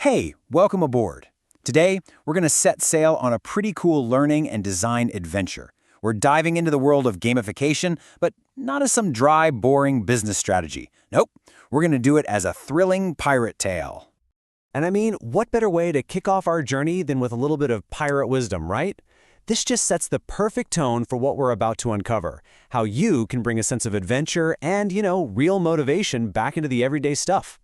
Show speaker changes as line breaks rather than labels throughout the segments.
Hey, welcome aboard. Today, we're going to set sail on a pretty cool learning and design adventure. We're diving into the world of gamification, but not as some dry, boring business strategy. Nope, we're going to do it as a thrilling pirate tale.
And I mean, what better way to kick off our journey than with a little bit of pirate wisdom, right? This just sets the perfect tone for what we're about to uncover, how you can bring a sense of adventure and, real motivation back into the everyday stuff.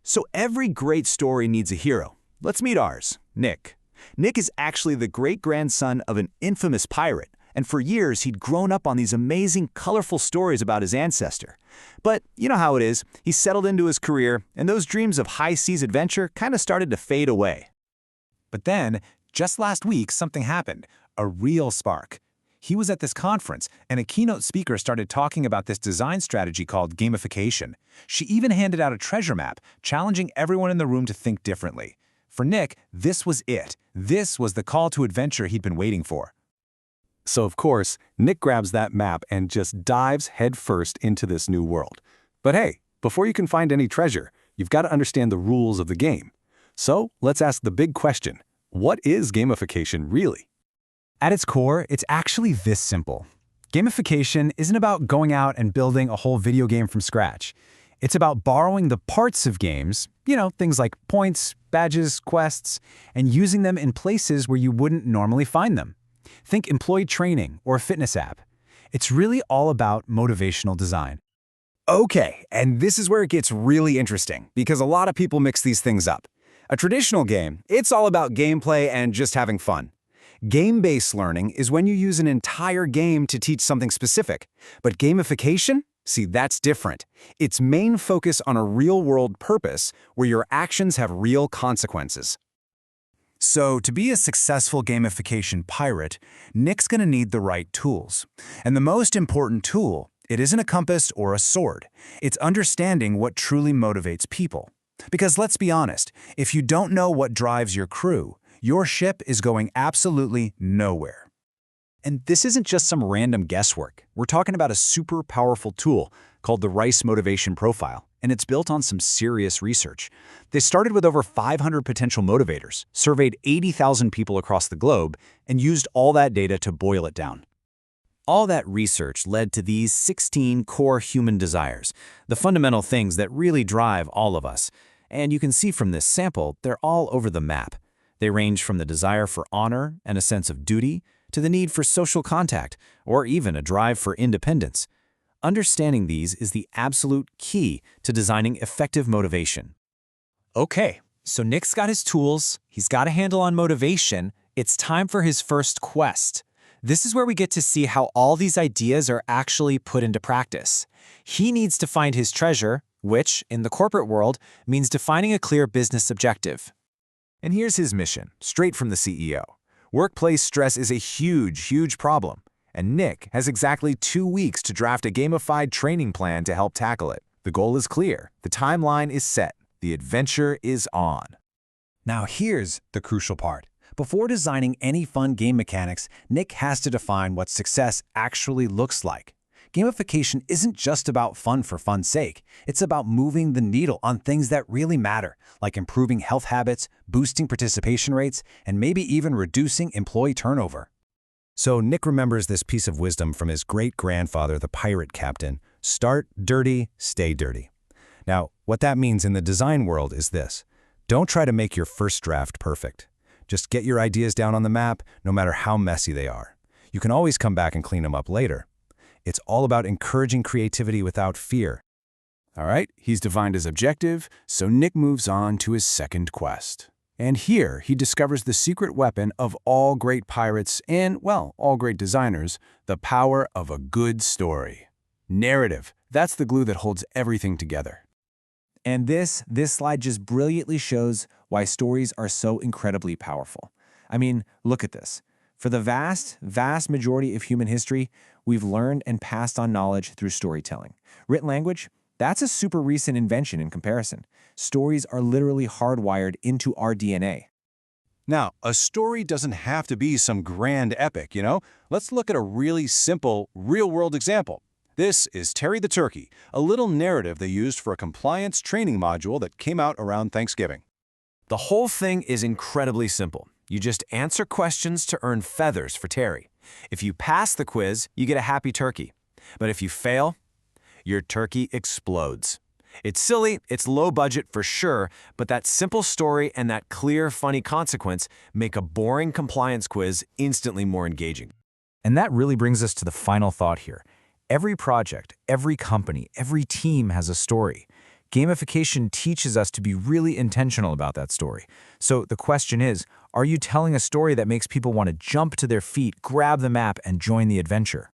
So every great story needs a hero. Let's meet ours, Nick. Nick is actually the great-grandson of an infamous pirate, and for years he'd grown up on these amazing, colorful stories about his ancestor. But you know how it is, he settled into his career, and those dreams of high-seas adventure kind of started to fade away.
But then, just last week, something happened, a real spark. He was at this conference, and a keynote speaker started talking about this design strategy called gamification. She even handed out a treasure map, challenging everyone in the room to think differently. For Nick, this was it. This was the call to adventure he'd been waiting for.
So of course, Nick grabs that map and just dives headfirst into this new world. But hey, before you can find any treasure, you've got to understand the rules of the game. So let's ask the big question. What is gamification really?
At its core, it's actually this simple. Gamification isn't about going out and building a whole video game from scratch. It's about borrowing the parts of games, things like points, badges, quests, and using them in places where you wouldn't normally find them. Think employee training or a fitness app. It's really all about motivational design.
Okay, and this is where it gets really interesting, because a lot of people mix these things up. A traditional game, it's all about gameplay and just having fun. Game-based learning is when you use an entire game to teach something specific. But gamification? See, that's different. Its main focus on a real-world purpose where your actions have real consequences.
So, to be a successful gamification pirate, Nick's going to need the right tools. And the most important tool, it isn't a compass or a sword. It's understanding what truly motivates people. Because let's be honest, if you don't know what drives your crew, your ship is going absolutely nowhere.
And this isn't just some random guesswork. We're talking about a super powerful tool called the Rice Motivation Profile, and it's built on some serious research. They started with over 500 potential motivators, surveyed 80,000 people across the globe, and used all that data to boil it down. All that research led to these 16 core human desires, the fundamental things that really drive all of us. And you can see from this sample, they're all over the map. They range from the desire for honor and a sense of duty to the need for social contact or even a drive for independence. Understanding these is the absolute key to designing effective motivation.
Okay, so Nick's got his tools, he's got a handle on motivation, it's time for his first quest. This is where we get to see how all these ideas are actually put into practice. He needs to find his treasure, which, in the corporate world, means defining a clear business objective.
And here's his mission, straight from the CEO. Workplace stress is a huge problem, and Nick has exactly 2 weeks to draft a gamified training plan to help tackle it. The goal is clear, the timeline is set, the adventure is on.
Now here's the crucial part. Before designing any fun game mechanics, Nick has to define what success actually looks like. Gamification isn't just about fun for fun's sake. It's about moving the needle on things that really matter, like improving health habits, boosting participation rates, and maybe even reducing employee turnover. So Nick remembers this piece of wisdom from his great-grandfather, the pirate captain: start dirty, stay dirty. Now, what that means in the design world is this: don't try to make your first draft perfect. Just get your ideas down on the map, no matter how messy they are. You can always come back and clean them up later. It's all about encouraging creativity without fear.
All right, he's defined his objective, so Nick moves on to his second quest. And here, he discovers the secret weapon of all great pirates and, well, all great designers, the power of a good story. Narrative, that's the glue that holds everything together.
And this slide just brilliantly shows why stories are so incredibly powerful. I mean, look at this. For the vast majority of human history, we've learned and passed on knowledge through storytelling. Written language, that's a super recent invention in comparison. Stories are literally hardwired into our DNA.
Now, a story doesn't have to be some grand epic, Let's look at a really simple, real-world example. This is Terry the Turkey, a little narrative they used for a compliance training module that came out around Thanksgiving.
The whole thing is incredibly simple. You just answer questions to earn feathers for Terry. If you pass the quiz, you get a happy turkey. But if you fail, your turkey explodes. It's silly, it's low budget for sure, but that simple story and that clear, funny consequence make a boring compliance quiz instantly more engaging.
And that really brings us to the final thought here. Every project, every company, every team has a story. Gamification teaches us to be really intentional about that story. So the question is, are you telling a story that makes people want to jump to their feet, grab the map, and join the adventure?